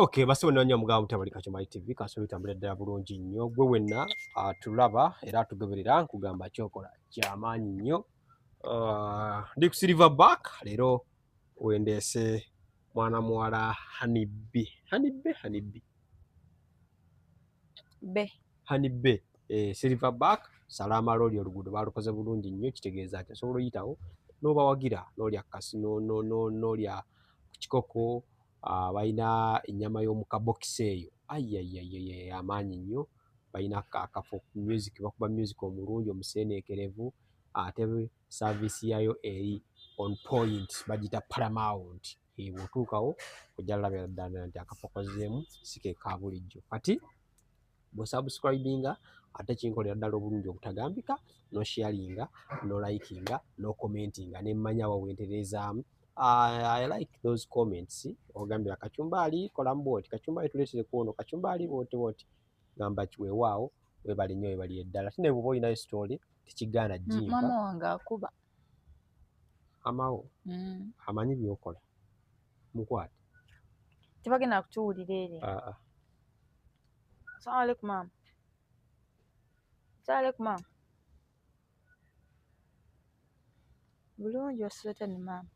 Okay, basonera nnyo mugabo mutabali Kachumba TV kasobe tambula ddala bulungi nnyo gwe wenna tulaba era tugoberera nkugamba kyokola kyamaanyi nnyo. Ndi ku Silverback leero wendeese mwana muwala Hanibbe Silverback salama loli oluguudo baalukoze bulungi nnyo kitegeeza nti osobola oyitawo n'obawagira n'olya kasino n'olya ku kikoko. Balina ennyama y'omu kabokisi eyo amaanyi nnyo. Balina akafo music bakuba music omulungi omuseeneekerevu ate saavisi yayo eri on point bagita Paramount. Bw'otuukawo ojja labira ddala nti akafo kozeemu si ke ka bulijjo. Kati bw'osubscribinga ate kinkolera ddala obulungi obutagambika no-sharinga no-likinga no-commentinga ne mmanya wa wentereezaamu. I like those comments. Ogambira Kachumbali kolamu bwoti, Kachumbali tuleetere kuno, Kachumbali bwoti gamba kiweewaawo webali nnyo webali eddala. Ate ne bw'oba olinayo story tekigaana jjimba. Mama wange akuba. Amawo amanyi by'okola mukwate. Tebagenda kutuwulira eri. Assalamu alaikum mama. Assalamu alaikum mama. Bulungi osirete ni mama.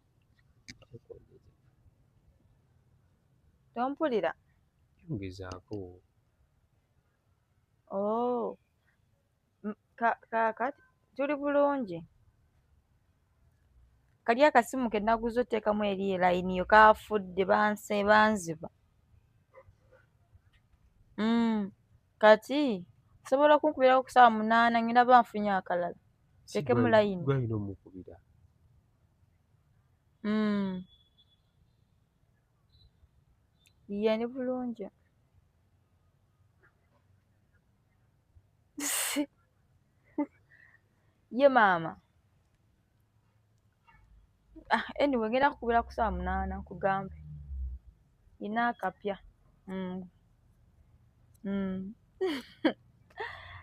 Tompulira? Yongezaako. Oh. Kati tuli bulungi. Kali akasimu ke naguze otteekamu eri layini yo kaafudde banziba. Kati sobola kunkubirako ku ssaawa 8 ngenda banfunye akalala. Teekemu layini. Gwalina omukubira. Ye ni bulungi. Ye mama. Anyway ngenda kukubira ku ssaawa 8 nkugambe. Ina akapya.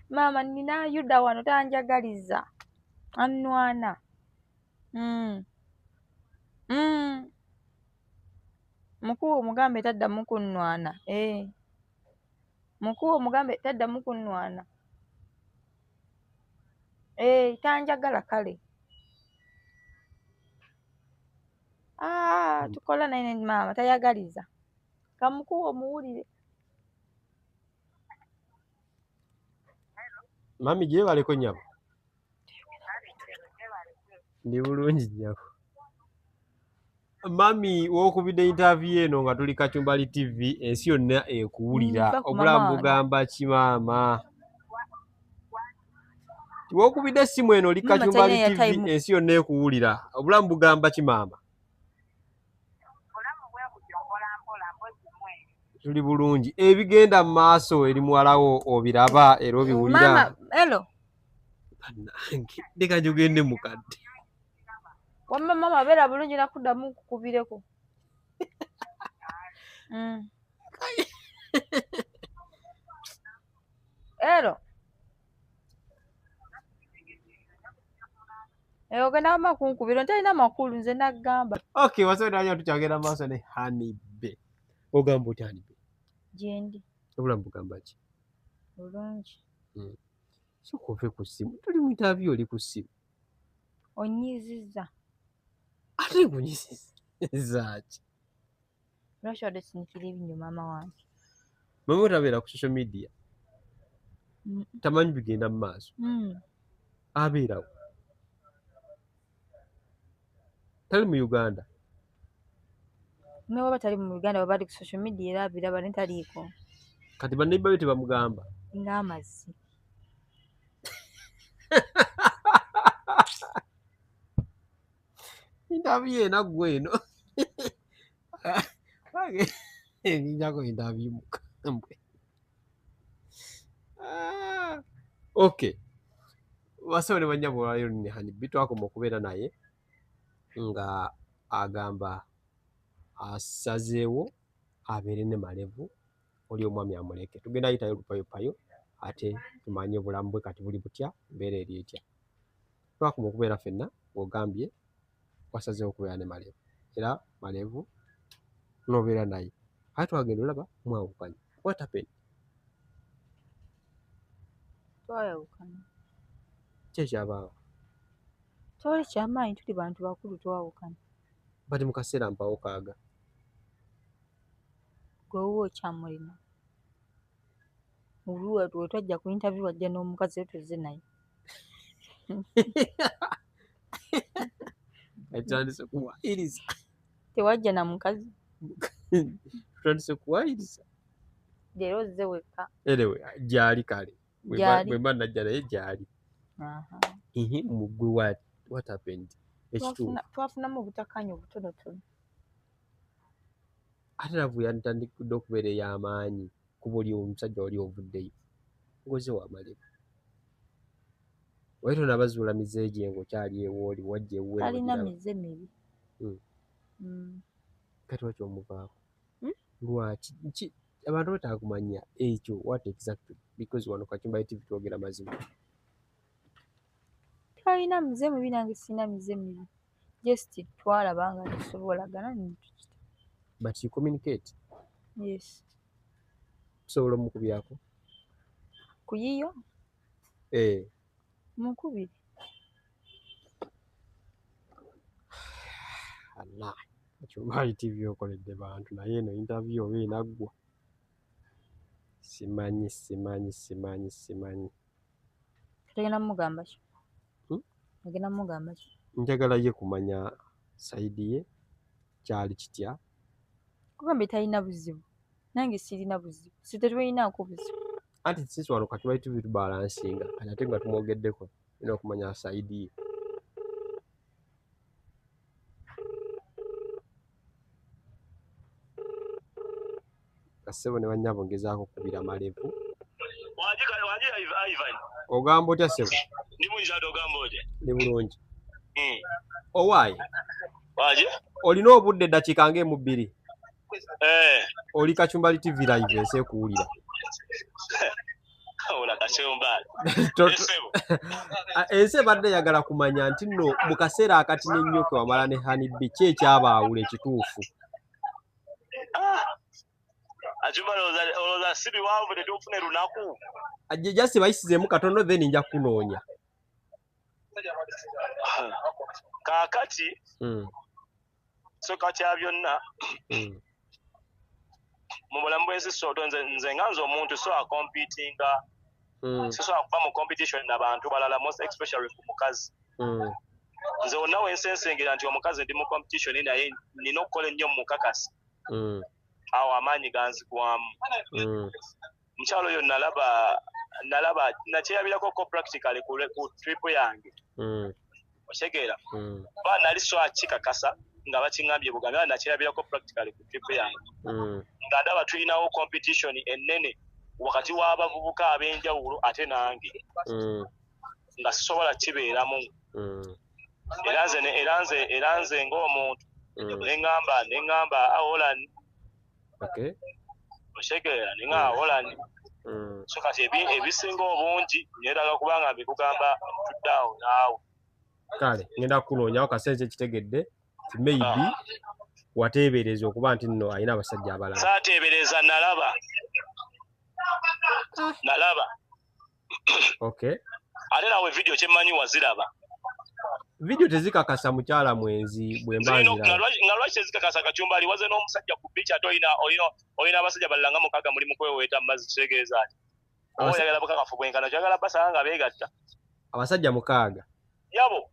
Mama nina Yuda wano tanjagaliza. Annwana. Mukulu mugambe taddamu kunnwana. Mukulu mugambe taddamu kunnwana. Tanjagala kale. Tukola naye mama tayagaliza. Kamukuwa omuwulire. Mami gye baleko nnyabo. Ndi bulungi nnyabo. Mami w'okubidde interview eno nga tuli Kachumbali TV ensi yonna ekuwulira. Obulamu bugamba ki maama? W'okubidde essimu eno oli Kachumbali TV ensi yonna ekuwulira. Obulamu bugamba ki maama? Tuli bulungi. Ebigenda mu maaso eri muwalawo obiraba era obiwulira. Mama, hello. Ndeka njogende mukadde. Wamma mama beera bulungi nakuddamu kukubireko. Hello. Ogenda wamma kunkubira ntalina makulu nze naggamba. Okay, wasobola nnyo tukyagenda maaso ne Hanibbe. Ogamba otya Hanibbe? Gyendi. Obulamu bugamba ki? Bulungi. Sooka ove ku ssimu. Tuli mu interview oli ku ssimu. Onnyiizizza. Ate kunyisiza ki? Lwaki sinikira ebinyo maama wange? Mama otabeera ku social media? Tamanyi bigenda mu maaso? Abeerawo? Tali mu Uganda? Ne bw'aba tali mu Uganda baba ali ku social media era abiraba ne taliiko. Kati bannayibba be tebamugamba? Ng'amazzi. Interview enaggwe eno. Njako interview mukambwe. Okay. Wasobola banya bwalayo ne Hanibbe twakoma okubeera naye nga agamba asazeewo abeere ne malevu oli omwami amuleke. Tugenda ayitayo lupayopayo ate tumanye obulamu bwe kati buli butya mbeera eri etya. Twakoma okubeera ffenna bw'ogambye wasazeewo okubeera ne malevu era malevu n'obeera naye. Ate wagenda olaba mwawukanye. What happened? Twayawukana. Ki ekyabaawo? Tewali kyamaanyi, tuli bantu bakulu, twawukana. Bati mu kaseera mpawo kaaga. Gwe wuwo okyamulina. Oluwa we twajja ku interview wajja n'omukazi we tuzze naye. Etandise kuwayiriza. Tewajja na mukazi. Etandise kuwayiriza. Leero ozze wekka. Anyway, gyali kale. Gyali. Bwe mba najja naye gyali. Mugwe what happened? Twafunamu obutakkaanya obutonotono. Ate lavu yatandikudde okubeera ey'amaanyi ku buli omusajja wali ovuddeyo. Ngoze wamalevu. Wali tonabazuula mize gye ng'okyali ewooli wajja ewuwe. Talina mize mibi. Kati lwaki omuvaako? Lwaki? Abantu betaaga kumanya ekyo what exactly, because wano Kachumba TV twogera mazima. Talina mize mibi, nange sina mize mibi. Just twalaba nga tusobolagana ne tukita. But you communicate? Yes. Tusobola omukubyako? Ku yiyo? Mukubiri. Allah. Kachumba TV okoledde bantu naye eno interview oba enaggwa. Simanyi. Tegenda mugamba ki? Agenda mugamba ki? Njagala ye kumanya saidi ye kyali kitya. Kugambe talina buzibu. Nange sirina buzibu. Tetulinaako buzibu. Anti sisi wano Kachumba TV tubalansinga. Ate nga tumwogeddeko ina okumanya saidi ye. Kasebo ne bannyabo ngezaako kubira malevu. Waji Ivan. Ogamba otya Sebo? Ndi munjado ogamba otya? Ndi bulungi. Owaayi? Waji? Olina obudde eddakiika ng'emu bbiri. Oli Kachumba TV live ensi ekuwulira. Ola Kachumba. Ensi ebadde eyagala kumanya nti nno mu kaseera akati n'ennyo ke wamala ne Hanibbi ki ekyabaawula ekituufu? Kachumba olowooza si biwanvu tetufune lunaku? Jasi bayisizeemu katono then nja kunoonya. Kaakati soka kya byonna mu bulamu bw'ensi soto nze nga nze omuntu so akompitinga sisobola kuba mu competition n'abantu balala, most especially ku mukazi. Nze wonna wensensengera nti omukazi ndi mu competition naye nina okukola ennyo mu mukakasi. Awo amaanyi ganzigwamu. Mukyalo oyo nalaba nakyerabirako ko practically ku trip yange. Otegeera? Ba nali so akikakasa nga bakiŋŋambye Buganda, nakyerabirako practically ku trip yange. Nga ndaba tulinawo competition ennene wakati w'abavubuka ab'enjawulo ate nange. Nga sisobola kibeeramu. Era nze ng'omuntu neŋŋamba awolani. Okay. Otegeera ninga awolani. So kati ebisinga obungi nyeraga kubanga mbikugamba tuddawo naawe. Kale ngenda kunoonyawo kasenze kitegedde ti maybe wateebereza okuba nti nno alina abasajja abalala. Saateebereza nalaba. Okay. Ate nawe video kyemmanyi waziraba. Video tezikakasa mukyala mwenzi bwe mbanjira. Nga lwaki tezikakasa Kachumba aliwaze n'omusajja ku bichi ate olina abasajja balala nga mukaaga muli mu kweweeta mu mazzi kitegeeza ati. Oyagala bukakafu bwenkana kyagala basanga nga beegatta. Abasajja mukaaga. Yabo.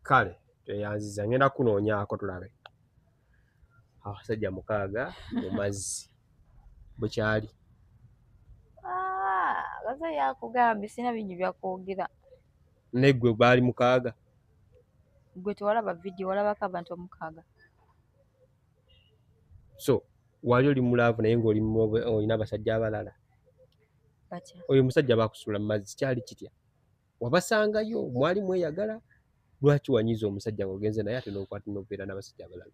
Kale teyanziza ngenda kunoonyaako tulabe. Abasajja mukaaga mu mazzi bukyali. Gaza yakugambye sina bingi byakwogera. Neggwe baali mukaaga. Gwe tewalaba video, walabako abantu omukaaga. So wali oli mulaavu naye ng'olina abasajja abalala. Batya? Oyo musajja bakusuula mu mazzi kyali kitya? Wabasangayo mwali mweyagala? Lwaki wanyiza omusajja ng'ogenze naye ate n'okwata n'obeera n'abasajja abalala?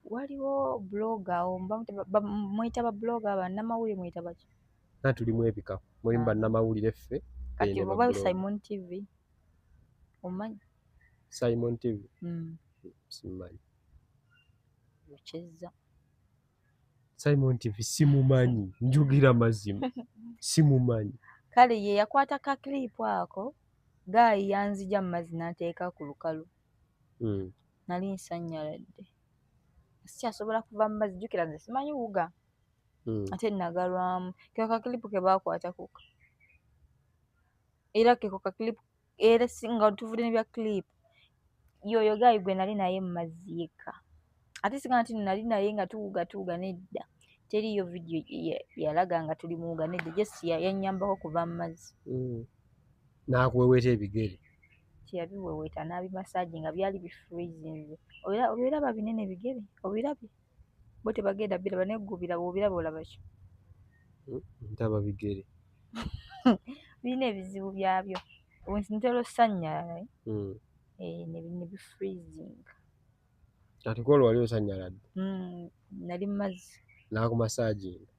Waliwo blogger mwita ba blogger bannamawulire mwita baki? Tulimu ebika mulimu bannamawulire ffe. Kati oba Simon TV omanyi? Simon TV simanyi. Cheza Simon TV simumanyi njugira mazima simumanyi kale ye yakwata ka clip ako gayi yanzija mu mazzi n'ateeka ku lukalu nali nsanyaladde sikyasobola kuva mu mazzi jjukira nze simanyi wuga ate nagalwamu keko ka clip ke baakwata kuka era keko ka clip era singa tuvudde ne bya clip yoyo gayi gwe nali naye mu mazzi yekka ate singa nti nali naye nga tuwuga nedda teriyo vidiyo yalaga nga tuli muwuga nedda jesi yannyambako kuva mu mazzi n'akuweweeta ebigere teyabiweweeta n'abimasaagi nga byali bifreezinze obiraba binene bigere obirabye bo tebagenda biraba neggubira bw'obiraba olaba ki ntaba bigere birina ebizibu byabyo ntera osannyala ne bifreezinga ati kwolwo wali osanyaladde nali mu mazzi n'akumasaaginga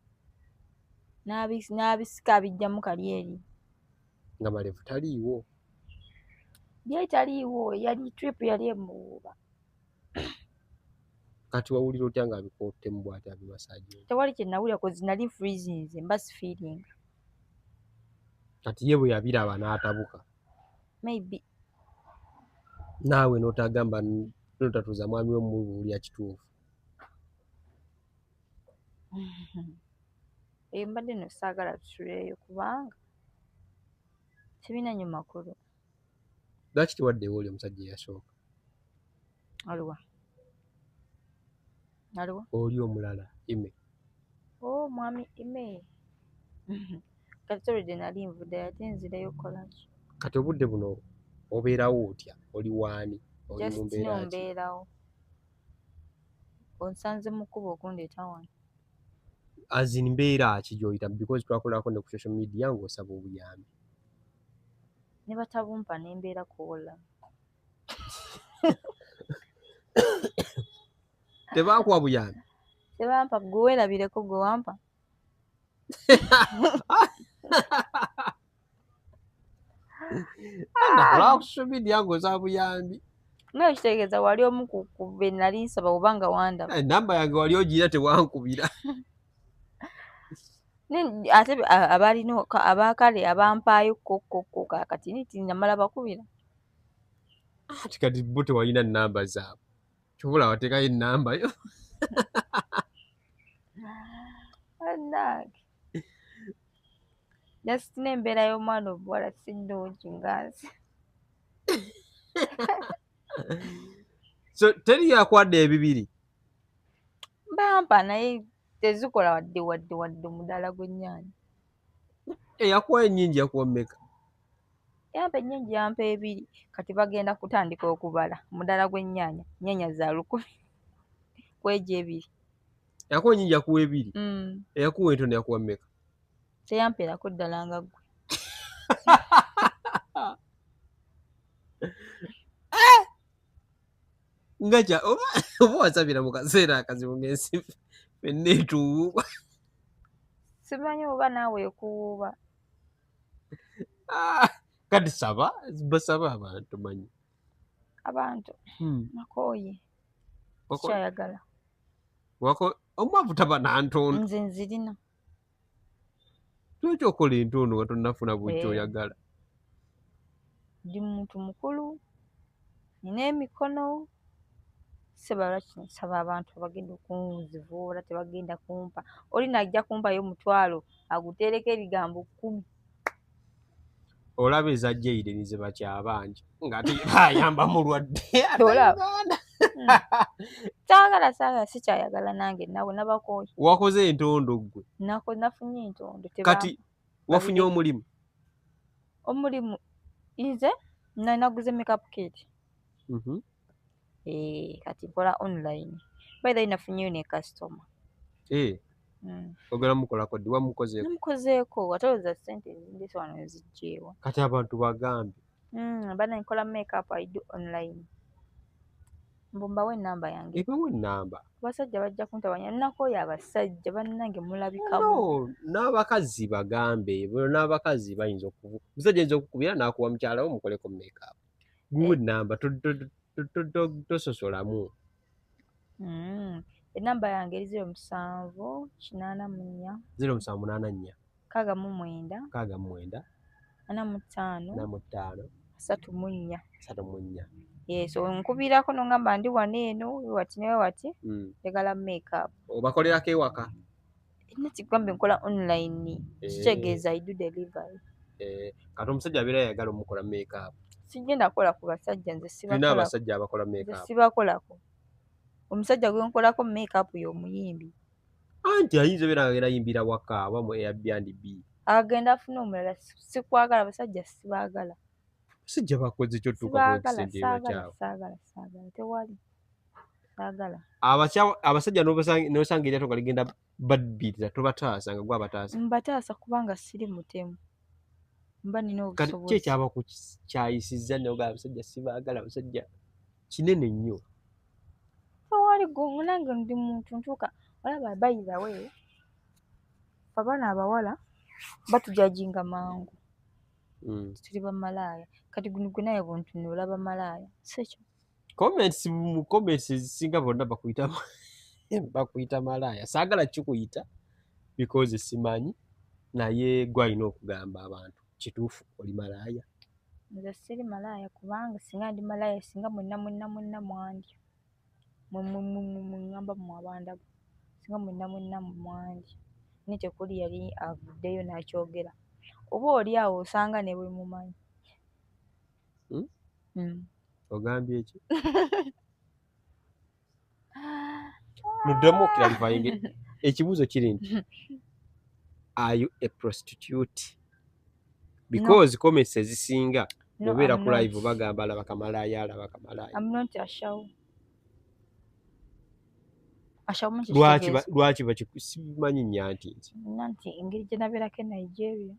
n'abisika abijjamu kali eri nga malevu taliiwo byali taliiwo yali trip yali emuwuuba kati wawulira otya nga abikottemu bw'ati abimasaaginga tewali kye nawulira kozi nali freezinze mba sifiiringa kati ye bwe yabiraba n'atabuka maybe naawe n'otagamba n'otatuuza mwami we mumubuulira kituufu mbadde no saagala tutuleeyo kubanga tebinanyo makulu lwaki tewaddeewo oli omusajja eyasooka aliwa oli omulala ime mwami ime kati tolwedde nali nvudde ate nzireyo kukolaki kati obudde buno obeerawo otya oli waani oli mu mbeera ki mbeerawo onsanze mu kkubo okundeeta wano azin mbeera ki gy'oyita because twakolako ne ku social media ng'osaba obuyambi ne batabumpa n'embeera kuwola tebaakuwa buyambi tebampa gwe weerabireko gwe wampa nakolaa ku social media ng'osaba buyambi naye kitegeeza wali omu ku be nali nsaba obanga wandaba enamba yange wali ogiina tewankubira ate abalina abaakale abampaayo kokko kakati niti namala bakubira ati kati bo tewalina namba zaabwe kyobola wateekayo enamba yo anange just n'embeera y'omwana obuwala si nnungi nga nze so teri yakwadde ebibiri bampa naye tezikola wadde omudaala gw'ennyaanya eyakuwa ennyingi yakuwa mmeka yampa ennyingi yampa ebiri kati bagenda kutandika okubala omudaala gw'ennyaanya nnyaanya za 10 kwejo ebiri yakuwa ennyingi yakuwa ebiri eyakuwa entono yakuwa mmeka teyampeerako ddala nga ggwe ngaca oba wasabira mu kaseera akazibu ng'ensi fenna etuwuuba simanyi oba naawe ekuwuuba kati saba basaba abantu manyi abantu nakooye sikyayagala omwavu taba nantondo nze nzirina lwaki okola entondo nga tonnafuna bwekyoyagala ndi muntu mukulu nina emikono sebalwaki nsaba abantu abagenda okunzivuula tebagenda kumpa oli najja kumpayo 1,000 aguteereko ebigambo 10 olaba ezajjaire nize bakyabangi nga tebayamba mulwadde saagala sikyayagala nange nawe nabakooye wakoze entondo gwe nafunye entondo kati wafunye omulimu nze naguze makeup kit kati nkola online by the way nafunyeyo ne customer ogala mukolako ddi wamukozeeko namukozeeko watoloza ssente ezindese wano ezijjeewa kati abantu bagambe bana nkola makeup I do online mbumbawo ennamba yange ebawo ennamba abasajja bajja kuntabanya nakooyo abasajja bannange mulabikamu no n'abakazi bagambe n'abakazi bayinza omusajja ayinza okukubira n'akuwa mukyala wo mukoleko makeup guwa ennamba tososolamu Enamba yange eri 0784 0784 69 69 45 35 34. Yes, nkubirako nongamba ndi wano eno wati newe wati njagala makeup. Obakolerako ewaka? Nakigambye nkola online, kitegeeza I do delivery. Kati omusajja abeera yagala omukola makeup. Sigenda kukola ku basajja, nze sibakola. Tulina abasajja abakola makeup. Nze sibakolako. Omusajja gwe nkolako makeup y'omuyimbi. Anti ayinza obeera agenda ayimbira waka aba mu Airbnb. Agenda afuna omulala, sikwagala abasajja sibaagala. Abasajja bakoze kyo tuuka ku kisente kyabwe. Saagala tewali. Saagala. Abasajja n'osanga eryato nga ligenda badbirira tobataasa nga gwe abataasa. Mbataasa kubanga siri mutemu. Mba nina obusobozi. Kati ekyaba ku kyayisizza n'ogamba abasajja sibaagala, abasajja kinene nnyo. Tewali gongo nange ndi muntu ntuuka. Olaba by the way, abaana abawala batujajinga mangu. Tuli bamalaaya. Kati gwe naye buntunula bamalaaya. Sekyo. Comments ezisinga bonna bakuyita malaaya. Saagala kikuyita because simanyi naye gwe alina okugamba abantu kituufu oli malaaya. Nze siri malaaya kubanga singa ndi malaaya singa mwenna mwandi. Mwengamba mu abandagu. Singa mwenna mwandi. Ni tekuli yali avuddeyo n'akyogera. Oba oli awo osanga ne bwe mumanyi. Ogambye ki? Muddemu okiralivainge. Ekibuuzo kiri nti are you a prostitute? Because comments ezisinga obeera ku live bagamba alaba kamalaaya. I'm not a show. Lwaki bakisimanyi nyanti nti? Nanti engeri gye nabeerako e Nigeria.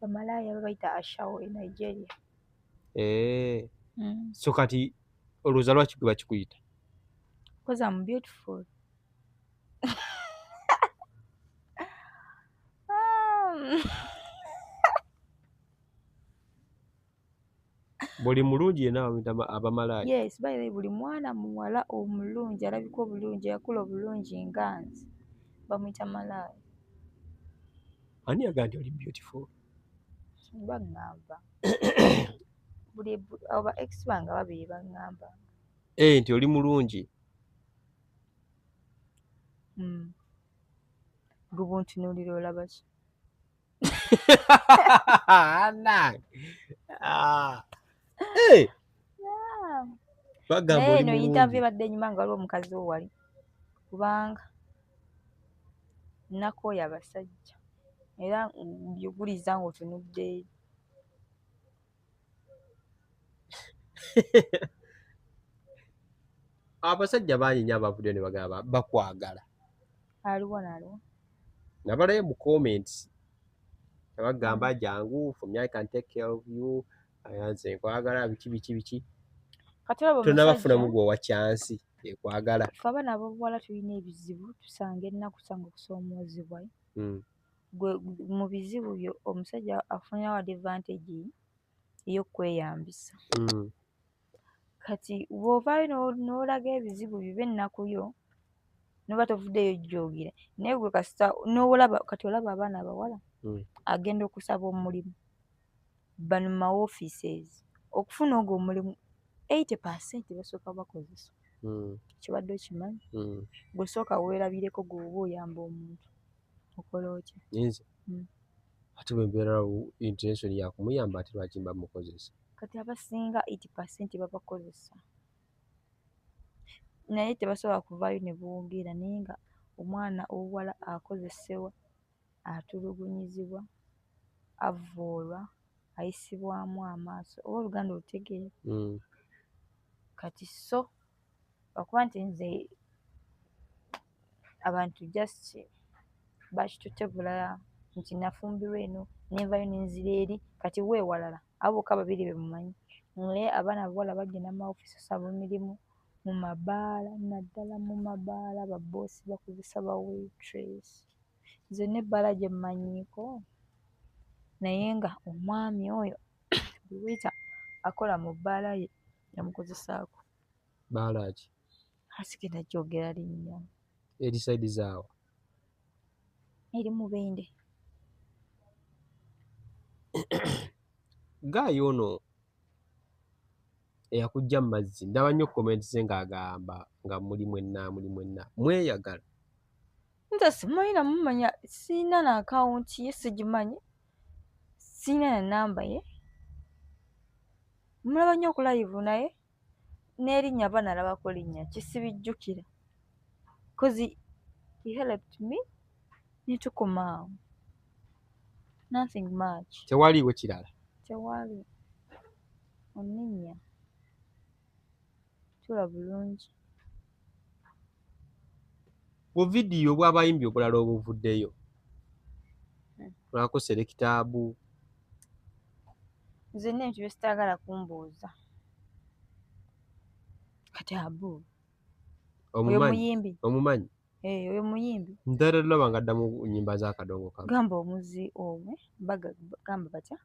Bamalaaya babayita ashawo e Nigeria. So kati olowooza lwaki gwe bakikuyita? Because I'm beautiful. Buli mulungi yenna bamuyita abamalaaya. Yes, by the way, buli mwana muwala omulungi alabika obulungi yakula obulungi nga nze bamuyita malaaya. Ani yagaa nti oli beautiful? Baŋŋamba. Aba ex bange babiri baŋŋamba. Nti oli mulungi. Gwe buntunuulira olaba ki? Naye eno interview ebadde enyuma nga waliwo omukazi wo wali kubanga nakooya abasajja era mbyuguliza ng'otunudde eri. Abasajja bangi nnyo abavuddeyo ne bagamba bakwagala. Aliwo naliwo. Nabalayo mu comments bagamba jangu for me I can take care of you. Nze nkwagala biki. Tonabafunamu gwe wa kyansi ekwagala. Ffe abaana ab'obuwala tulina ebizibu tusanga ennaku tusanga okusoomoozebwa. Mu bizibu byo omusajja afunirawo advantage ey'okweyambisa. Kati bw'ovaayo n'olaga ebizibu bibe ennaku yo noba tovuddeyo gyogera naye gwe kasita kati olaba abaana abawala agenda okusaba omulimu bano mu offices okufuna ogwo omulimu 80% basooka bakozesa. Kibadde okimanyi? Gwe sooka weerabireko gwe oba oyamba omuntu okola otya? Nze ate bwe mbeerawo intention ya kumuyamba ate lwaki mba mukozesa? Kati abasinga 80% babakozesa naye tebasobola kuvaayo ne boogera naye nga omwana ow'obuwala akozesebwa, atulugunyizibwa, avvoolwa, ayisibwamu amaaso. Oba Oluganda olutegeera? Kati so okuba nti nze abantu just bakitutebula nti nafumbirwa eno nenvayo nenzira eri kati weewalala abo bokka babiri be mumanyi. Naye abaana abawala bagenda mu office osaba emirimu mu mabaala naddala mu mabaala babboosi bakozesa ba waitress. Nze n'ebbaala gye mmanyiiko naye nga omwami oyo buli waiter akola mu bbaala ye yamukozesaako. Bbaala ki? Asigenda gyogera linnya. eri side zaawa eri Mubende. Gaayi ono eyakujja mu mazzi ndaba nnyo comment ze ng'agamba nga muli mwenna mweyagala. Nze simanyi namumanya, sirina na akawunti ye, sigimanyi, sirina na namba ye. Mulaba nnyo ku live naye n'erinnya aba nalabako linnya kisibijjukira cause he helped me ne tukoma awo. Nothing much. Tewaliiwo kirala. Tewali. Oninnya. Tula bulungi. Bu vidiyo bw'abayimbi obulala obuvuddeyo. Olako Selectaabu. Nze nina ebintu bye sitaagala kumbuuza. Kati Abu. Omumanyi. Omumanyi. Oyo muyimbi. Ntera laba ng'adda mu nnyimba z'akadongo kamu. Gamba omuzi omwe, gamba batya?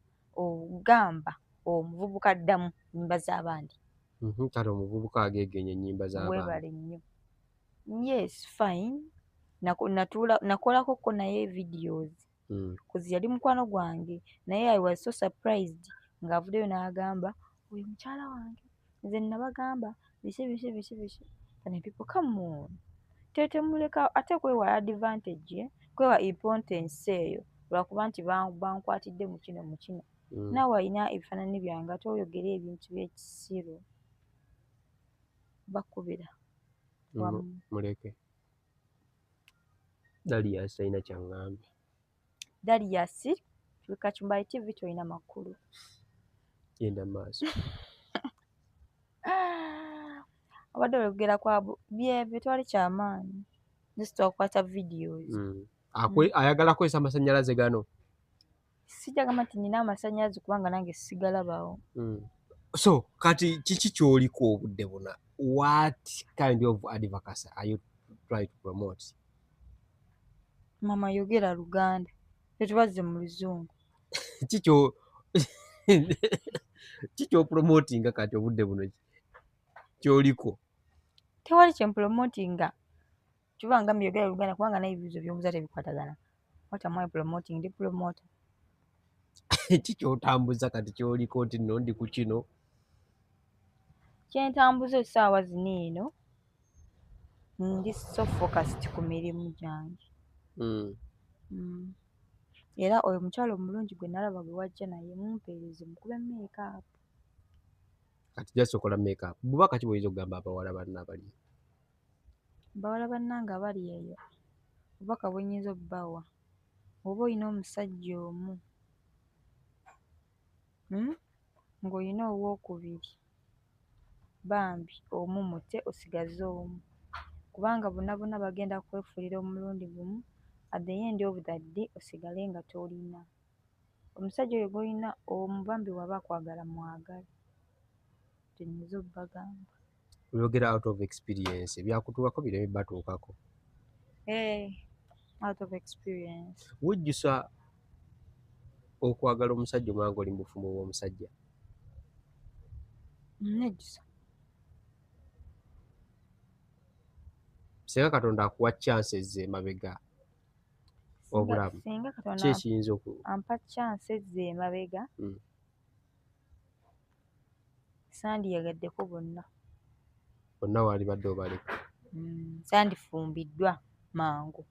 Gamba omuvubuka addamu nnyimba z'abandi. Kale omuvubuka ageegenya ennyimba z'abandi. Weebale nnyo. Yes, fine. Nakolako naye videos. Kuzi yali mukwano gwange naye I was so surprised ng'avuddeyo n'agamba oyo mukyala wange. Nze nabagamba biki. And people come on. Tete muleka ate kwewa advantage, kwewa importance eyo lwakuba nti bankwatidde mu kino. Naawe alina ebifaananyi byange ate oyogera ebintu by'ekisiru. Bakubira. Muleke. Dalias alina kyangambye. Dalias, Kachumba TV toyina makulu. Genda maaso. Abadde oyogera kwa bye twali kyamaanyi. Just twakwata videos. Ayagala kwesa amasannyalaze gano. Sijagamba nti nina amasannyalaze kubanga nange sigalabawo. So kati kiki ky'oliko obudde buna? What kind of advocacy are you trying to promote? Mama yogera Luganda. Tetubazze mu Luzungu. Kikyo promotinga kati obudde buno ky'oliko? Tewali kye promotinga. Kibanga myogera Luganda kubanga n'ebibuuzo by'omuza tebikwatagana. What am I promoting? Ndi promoter. Kikyotambuza kati ky'oliko nti nno ndi ku kino? Kyentambuza essaawa zino eno ndi so focused ku mirimu gyange. Era oyo mukyalo omulungi gwe nalaba gwe wajja naye mumpeereze mukube make-up. Kati just okola make-up. Bubaka ki bw'oyinza okugamba abawala banna abali? Bawala bannange abali eyo obubaka bwe nnyinza obbawa oba olina omusajja omu ng'olina owookubiri bambi omu mutte osigaze omu kubanga bonna bagenda kwefuulira omulundi gumu at the end of the day osigale nga tolina. Omusajja oyo gw'olina omu bambi waba akwagala mwagala. Tenyinza obbagamba. Oyogera out of experience. Byakutuukako bireme batuukako. Out of experience. Wujjusa okwagala omusajja omwanga oli mu bufumbo bw'omusajja? Nejjusa. Singa Katonda akuwa chances emabega obulamu. Singa Katonda ki ekiyinza ampa chances emabega sandiyagaddeko bonna. Bonna waali badde obaleka. Sandifumbiddwa mangu.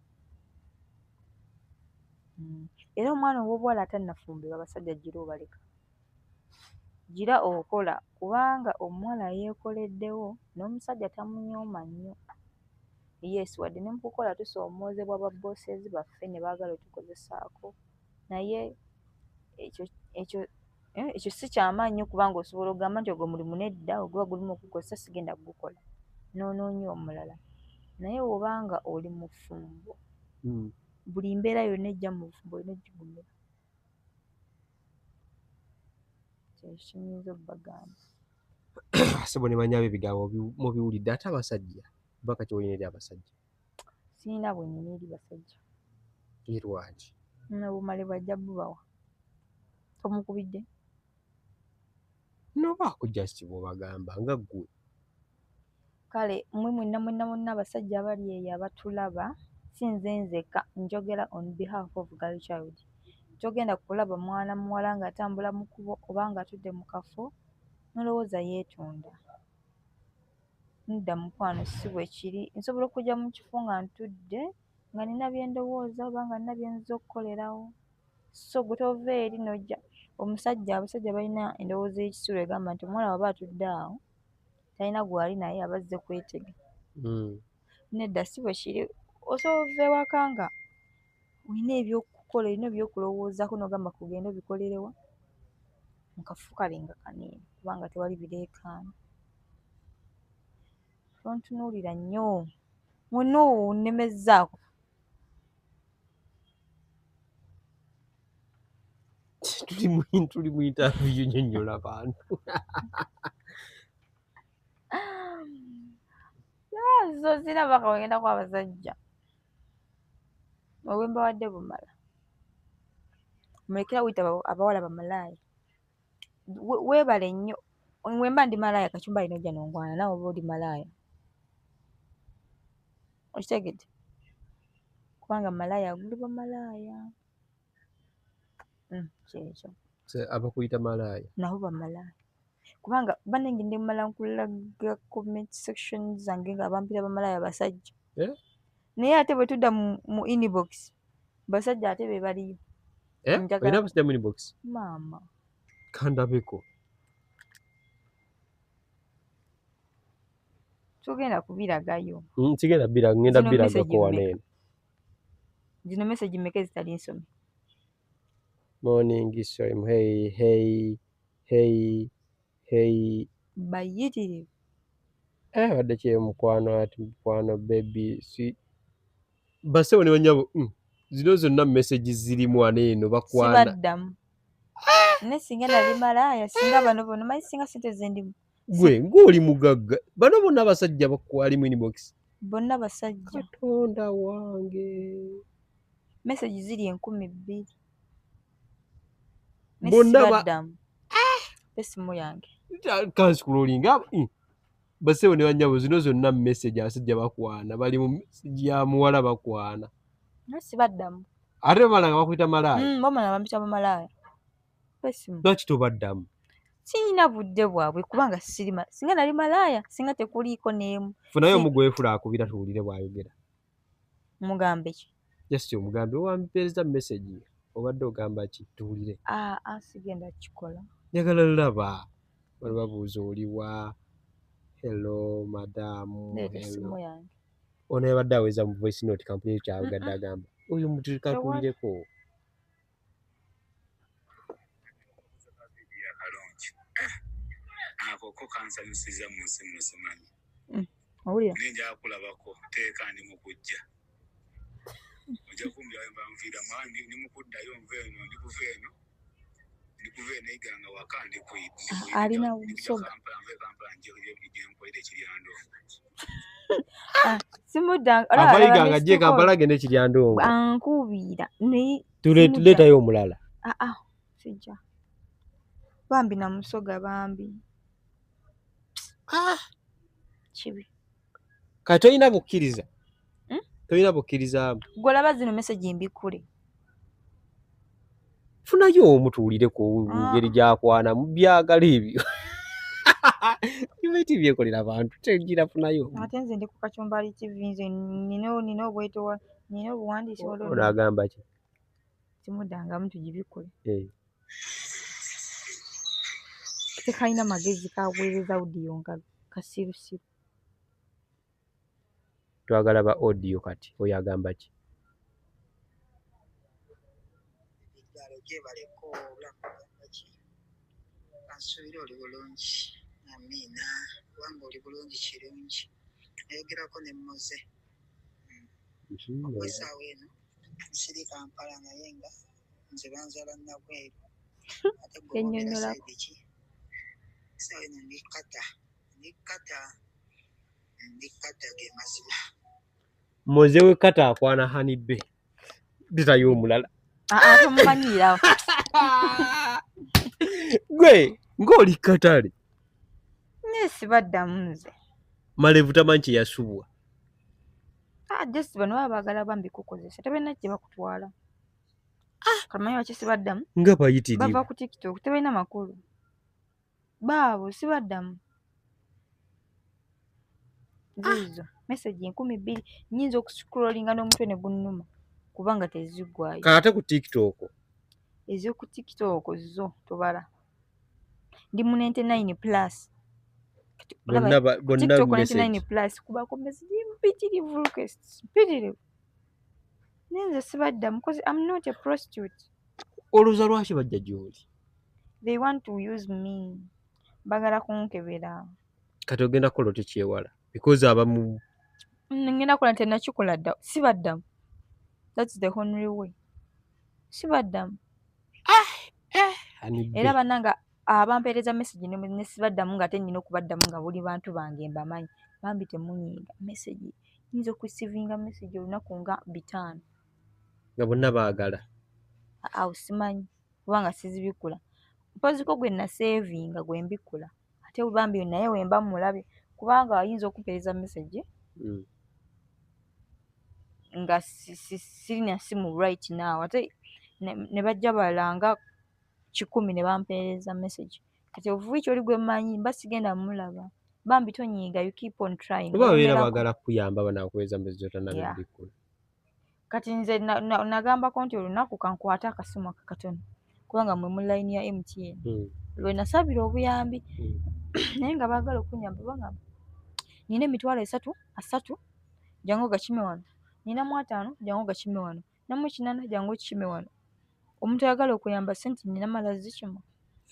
Era omwana ow'obuwala atannafumbirwa abasajja gira obaleka. Gira okola kubanga omuwala yeekoleddewo n'omusajja tamunyooma nnyo. Yes, wadde ne mu kukola tusoomoozebwa ba bosses baffe ne baagala otukozesaako. Naye ekyo si kyamaanyi nnyo kubanga osobola okugamba nti ogwo mulimu nedda oguba gulimu okukozesa sigenda kugukola. N'onoonya omulala. Naye bw'obanga oli mu ffumbo buli mbeera yonna ejja mu bufumbo olina ogigumira. Kyekyo kinyinza obbagamba. Ssebo ne banyaabe ebigambo mubiwulidde ate abasajja bubaka ki bw'olina eri abasajja? Sirina bwe nnina eri basajja. Lwaki? Obumale bwajja bubawa. Tomukubidde? Nobaako just bw'obagamba nga ggwe. kale mmwe mwenna abasajja abali eyo abatulaba sinze nzeka njogera on behalf of girl child togenda kulaba mwana muwala ng'atambula mu kkubo oba ng'atudde mu kafo nolowooza yeetunda. Nda mukwano si bwe kiri. Nsobola okujja mu kifo nga ntudde nga nina bye ndowooza oba nga nina bye nziza okukolerawo. So gwe tova eri n'ojja abasajja balina endowooza y'ekisulo egamba nti omuwala waba atudde awo talina gw'ali naye aba azze kwetega. Nedda si bwe kiri. Osobola ova ewaka nga olina ebyokukola olina ebyokulowoozaako n'ogamba kugenda obikolerewa mu kafo kale nga kaniini kubanga tewali bireekaana. Tontunuulira nnyo mwenna onnemezzaako. Tuli mu interview nnyonnyola abantu. So sina mpaka weŋŋendako abasajja. Obwe mbawadde bumala. Mulekera buyita abawala bamalaaya. Weebale nnyo. Bwe mba ndi malaaya Kacumbali n'ojja n'ongwana naawe oba oli malaaya. Okitegedde? Kubanga malaaya aguli bamalaaya. Kyekyo. Abakuyita malaaya? Nabo bamalaaya. Kubanga bannange ndi mmala nkulaga comment section zange nga bampita bamalaaya basajja. Naye ate bwe tudda mu inbox basajja ate be baliyo. Olina abasajja mu inbox? Maama. Kandabeko. Tugenda kubiragayo. Sigenda ngenda biragako waneeno. Zino message mmeka ezitali nsome? Morning Swim. Hey. Bayitirivu. Wadde kye mukwano ati mukwano baby si. Basewo ne banyabo. Zino zonna message zirimu waneeno bakwana. Sibaddamu. Ne singa nali malaaya singa bano bonna mayi singa sente zendimu. Gwe ng'oli mugagga. Bano bonna abasajja bakwali mu inbox. Bonna basajja. Katonda wange. Message ziri 12,000. Bonna baddamu. Esimu yange. Kansikulolinga. Basewo ne banyabo zino zonna message abasajja bakwana bali mu ya muwala bakwana. Sibaddamu. Ate bamala nga bakuyita malaaya. Bamala bampita bamalaaya. Esimu. Lwaki tobaddamu? Sirina budde bwabwe kubanga singa nali malaaya singa tekuliiko n'emu. Funayo omugwefula akubira tuwulire bw'ayogera. Mugambe ki? Just omugambe wampeereza message obadde ogamba ki tuwulire. Sigenda kikola. Njagala laba bali babuuza oliwa. Hello madam. Esimu yange. Ono yabadde aweza mu voice note kampuni kyagadde agamba oyo omuntu kakawulireko. Ako kansanyusiza mu nsi musimanyi. Owulira? Ninja kulabako teeka ndi mu kujja. Ojja kumbya wemba nviira mwani ni mukuddayo nveeno ndikuva eno iganga waka ndikuyipa. Alina busoga. Kampala nje nkolere Kiryandongo. Simudanga. Abayiganga je Kampala gende Kiryandongo. Ankubiira. Tuleetayo omulala. Sijja. Bambi na musoga bambi. Kibi. Kati toyina bukkiriza. Toyina bukkiriza. Gwe laba zino message mbikule. Funayo omutuulireko ngeri gyakwana mu byagala ebyo. Ibeti byekolera abantu tegira funayo. Ate nze ndi ku Kacumbali TV nze nina obwetowa nina obuwandiisi olwo. Onagamba ki? Simudanga muntu gibikule. Tekalina magezi kaweereza audio nga kasirusiru. Twagala ba audio kati oyagamba ki? Baleko obulamu asuubira oli bulungi. Amiina. Kubanga oli bulungi kirungi. Nayogerako ne mmoze. Okwesaawa eno nsiri Kampala naye nga nze banzaala Nabweru. Ate gwe ki? Saawa eno ndi kata ge mazima. Mmoze we kata akwana Hanibe. Ditayo omulala. Tomumanyirawo. Gwe ng'oli Katale. Sibaddamu nze. Malevu tamanyi kye yasubwa. Just bano baba baagala bambi kukozesa tebalina gye bakutwala. Kamanyi waki sibaddamu? Nga bayitirivu. Bava ku TikTok tebalina makulu. Baabo sibaddamu. Zizo message 2,000 nnyinza okuscrollinga n'omutwe ne gunnuma kubanga teziggwayo. Kaate ku TikTok. Ez'oku TikTok zo tobala. Ndi mu 99 plus. Bonna TikTok message. 99 plus kubako message mpitirivu requests. Mpitirivu. Nenze sibaddamu because I'm not a prostitute. Olowooza lwaki bajja gy'oli? They want to use me. Bagala kunkebera. Kati ogenda kukola tekyewala because abamu ngenda kola tenakikola dda sibaddamu. That's the only way. Sibaddamu. Era bannanga abampeereza message ne sibaddamu nga ate nnina okubaddamu nga buli bantu bange mbamanyi. Bambi temunyiiga message. Nnyinza okurecevinga message olunaku nga 5. nga bonna baagala. Awo simanyi kubanga sizibikula. Mpoziko gwe nasevinga gwe mbikula. Ate bambi naye wemba mulabye kubanga ayinza okupeereza message nga sirina simu right now. Ate ne bajja balanga 10 ne bampeereza message. Kati ovuichi oli gwe mmanyi mba sigenda mulaba. Bambi tonyiiga, you keep on trying. Oba beera baagala kuyamba banakuweza message otannabikula. Kati nze nagambako nti olunaku kankwata akasimu akakatono kubanga mwe mu line ya MTN. Lwe nasabira obuyambi naye nga baagala okunyamba bagamba nina emitwalo 3 jangu gakime wano, nina 5 jangu gakime wano, namu 8 jangu kime wano. Omuntu ayagala okuyamba sente nina mala zikima.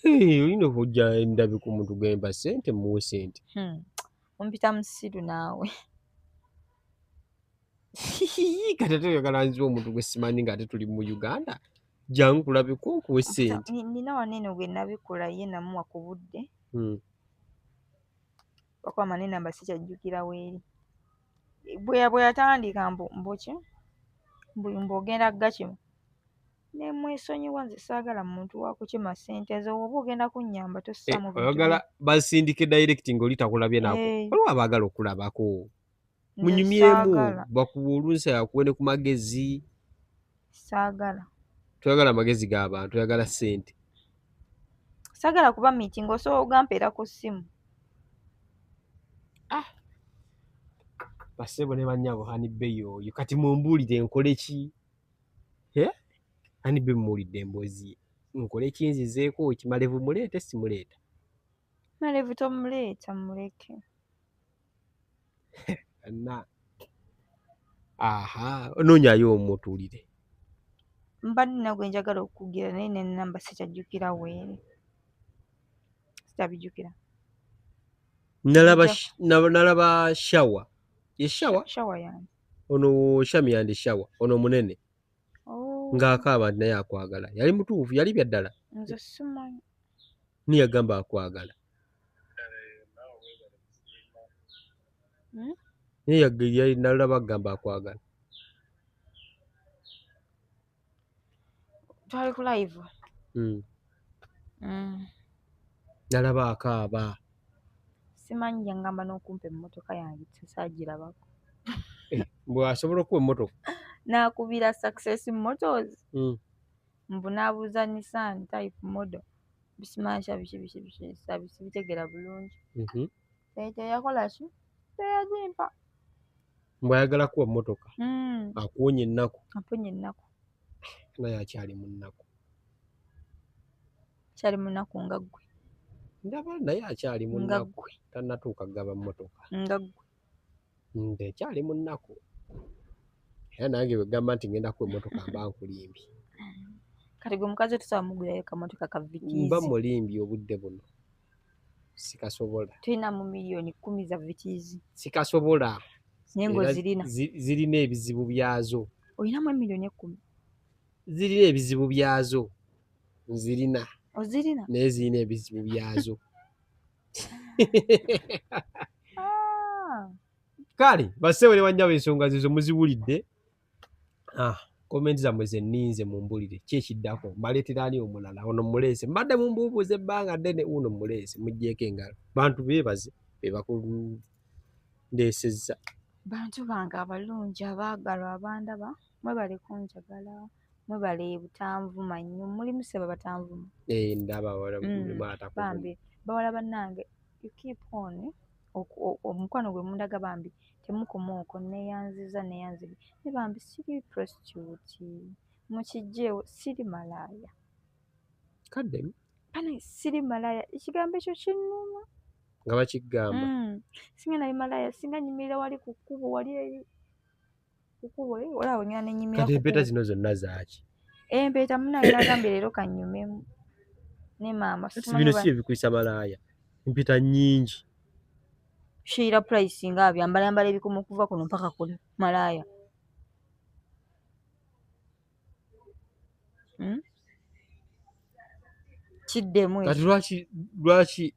Olina okujja endabi ku muntu gwemba sente muwe sente. Ompita musiru naawe. Kati ate oyagala nziwa omuntu gwe simanyi nga ate tuli mu Uganda jangu kulabiko nkuwe sente. Nina wanene gwe nabikola ye namuwa ku budde. Bakwa manene amba sikyajjukira weeri. Bwe yatandika mboki mbogenda gakima. Ne mwesonyiwa nze saagala muntu wa kukima sente zo oba ogenda kunnyamba tossa mu bintu. Oyagala basindike direct ng'oli takulabye nako. Waliwo abaagala okulabako. Munyumyemu bakuwa oluusi akuwe ne ku magezi. Saagala. Toyagala magezi g'abantu, oyagala sente. Saagala kuba meeting osobola ogampeera ku ssimu. Basebo ne bannyabo Hanibe oyo kati mumbuulire nkole ki? Hanibe mmuulidde emboozi nkole ki nzizeeko Malevu muleete simuleeta? Malevu tomuleeta muleke. Onoonyayo omutuulire. Mba nina gwe njagala okugira naye n'ennamba sikyajjukira weeri. Sitabijjukira. Nalaba Shawa. Ye Shawa? Shawa yange. Ono Shami yandi Shawa. Ono munene. Ng'akaaba naye akwagala. Yali mutuufu, yali bya ddala. Nze simanyi. Niyagamba akwagala. Yali nalaba agamba akwagala. Twali ku live. Nalaba akaaba. Simanyi yangamba n'okumpa emmotoka yange saagirabako. Bw'asobola okuba emmotoka. N'akubira Success Motors. Mbunaabuuza Nissan type model. Bisimansha bitegera bulungi. Yakola ki? Teyagimpa. Mbw'ayagala kuba emmotoka. Akuwonya ennaku. Amponya ennaku. Naye akyali mu nnaku. Akyali mu nnaku nga ggwe. Ndaba naye akyali mu nnaku. Tannatuuka gaba mmotoka. Nga ggwe. Ekyali mu nnaku. Era nange bwe gamba nti ngenda kuba emmotoka mba nkulimbye. Kati gwe mukazi tusobola mugulayo kamotoka ka vitiizi. Mba mulimbye obudde buno. Sikasobola. Tulina mu miliyoni 10 za vitiizi. Sikasobola. Naye ng'ozirina. Zirina ebizibu byazo. Olinamu emiliyoni 10. Zirina ebizibu byazo. Nzirina. Ozirina? Naye zirina ebizibu byazo. Kale basewo ne bannyabo ensonga zizo muziwulidde. Komenti zammwe ze nninze mumbulire ki ekiddako mbaleetera ani omulala ono muleese mbadde mumbuubuuza ebbanga ddene uno muleese muggyeko engalo bantu beebaze be bakulu ndeesezza. Bantu bange abalungi abaagalwa abandaba mwebale kunjagala mwebale butanvuma nnyo mulimu seba batanvuma. Ndaba bambi bawala bannange you keep on omukwano gwe mundaga bambi temukomaoko neyanziza ne bambi siri prostitute mukijjeewo siri malaaya kadde pana siri malaaya ekigambo ekyo kinnuma nga bakigamba. Singa naye malaaya singa nyimirira wali ku kkubo wali eri ku kkubo wala wengera nenyimira kati empeta zino zonna zaaki? Empeta munange nagambye leero kanyumemu ne maama bino si ebikuyisa malaaya, empeta nnyingi. Sheila Price nga abyambala ebikomo okuva kuno mpaka kuno malaaya. Kiddemu kati lwaki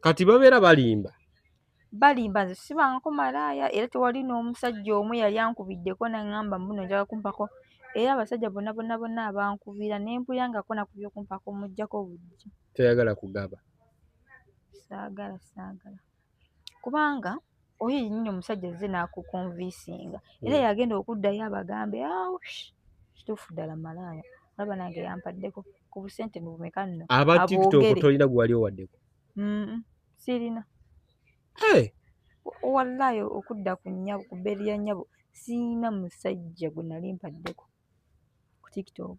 kati babeera balimba nze sibangako malaaya era tewali n'omusajja omu yali ankubiddeko naŋŋamba mbuno njagala kumpako era abasajja bonna abankubira ne mpulira nga ko nakubye okumpako mujjako bujja. Toyagala kugaba? Saagala kubanga oyo yennyini omusajja azze n'akukonvinsinga era yagenda okuddayo abagambe kituufu ddala malaaya olaba nange yampaddeko ku busente bumeka nno aba TikTok tolina gwali owaddeko? Sirina. Wallahi okudda ku bbeeri ya nnyabo siina musajja gwe nali mpaddeko ku TikTok.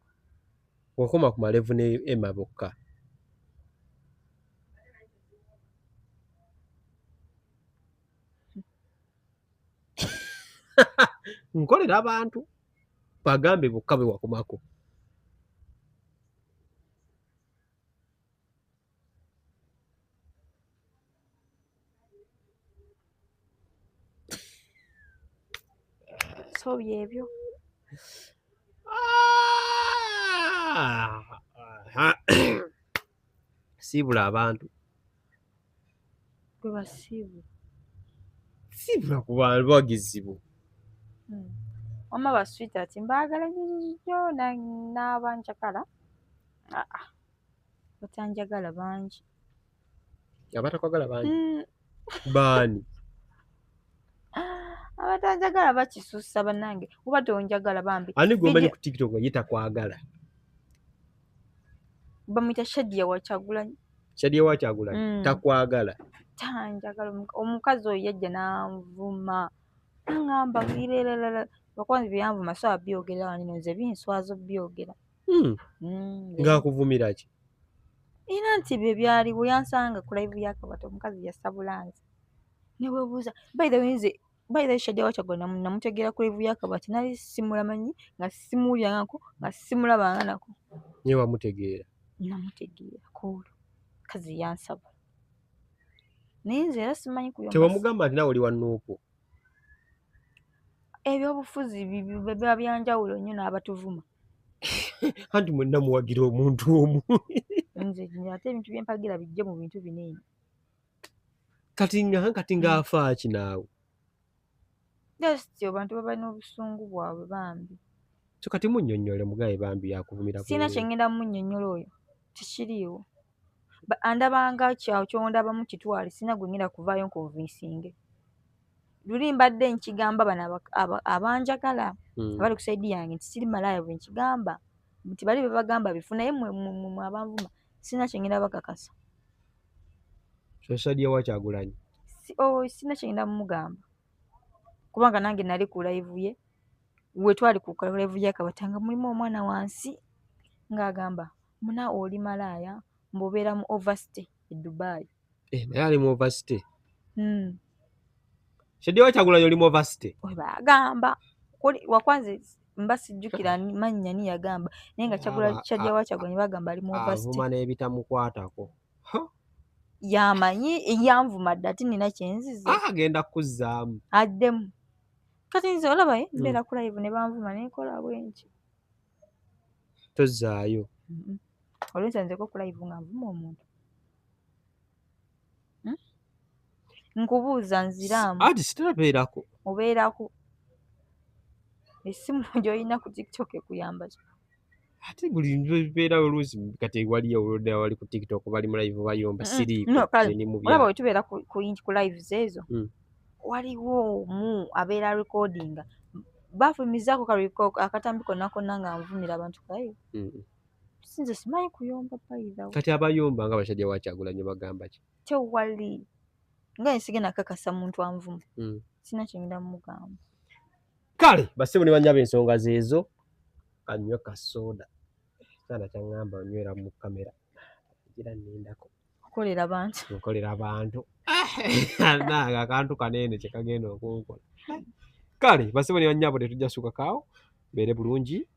Okoma ku malevu ne Emma bokka. Nkolera abantu bagambe bokka bwe wakomako. So byebyo. Siibula abantu. Gwe basiibula. Siibula ku bantu bagizibu. Wama baswita ati mbaagala nnyo n'abanjagala. Batanjagala bangi. Abatakwagala bangi? Baani? Abatanjagala bakisussa bannange oba tonjagala bambi. Ani gwomanyi ku TikTok ye takwagala? Bamwita Shadia Wachagulanyi. Shadia Wachagulanyi takwagala? Tanjagala. Omukazi oyo yajja n'anvuma naŋŋamba irererera bakwanzi byanvuma so abyogera wanino nze binswazo byogera. Ng'akuvumira ki? Era nti bye byaliwo yansanga ku live ya Kabata omukazi yasabulanze ne weebuuza by the way Shadia Wachagulanyi namutegeera ku live ya Kabata nali simulamanyi nga simulyangako nga simulabanga nako. Nye wamutegeera? Namutegeera koolo kazi yansaba naye nze era simanyi kuyomba. Tewamugamba nti nawe oli wa Nuupu? Ebyobufuzi biba byanjawulo nnyo n'abatuvuma. Anti mwenna muwagira omuntu omu. Nze ate ebintu bye mpagira bijje mu bintu binene. Kati ng'afa ki naawe? Just abantu baba n'obusungu bwabwe bambi. So kati munnyonnyole mugabe bambi yakuvumira. Sina kyengenda munnyonnyola oyo tekiriiwo. Andabanga kyawo kyondabamu kitwale sina gwengenda kuvaayo nkonvinsinge. Luli mbadde nkigamba bano abanjagala abali ku saidi yange nti siri malaaya bwe nkigamba nti bali bebagamba bifu naye mwe abanvuma sina kyengenda bakakasa. Shadia Wachagulanyi sina kyengenda mumugamba kubanga nange nali ku live ye we twali ku live ya Kabata nga mulimu omwana wansi ng'agamba muna oli malaaya mbobeera mu overstay e Dubai. Naye ali mu overstay? Shadia Wachagulanyi oli mu overstay? We bagamba wakwanze mba sijjukira mannya ni yagamba naye nga Shadia Wachagulanyi bagamba ali mu overstay. Avuma n'ebitamukwatako. Yamanyi yanvuma dda ati nina kyenzize. Agenda kuzzaamu. Addemu. Kati nze olaba mbeera ku live ne banvuma nekola bwenki. Tozzaayo. Olw'ensa nzeko ku live nga nvuma omuntu. Nkubuuza nziraamu. Ati siterabeerako. Obeerako. Essimu gy'olina ku TikTok ekuyamba ki? ate buli mbeera oluusi kati waliyo oludda wali ku TikTok bali mu live bayomba siriiko ni mu olaba bwe tubeera ku lives ezo waliwo omu abeera recordinga bafumizaako akatambi konna konna nga nvumira abantu kayo sinze simanyi kuyomba payirawo kati abayomba nga basajja wa Kyagulanyi bagamba ki tewali nga nsigenda kakasa muntu anvuma sina kyengenda mugamba kale basebo ne banyaba ensonga zeezo kanywa kasoda sana kyangamba onywera mu kamera gira nindako nkolera abantu nanga akantu kanene kyekagenda okunkola kale basebo ne banyaba tetujja suka kaawo beere bulungi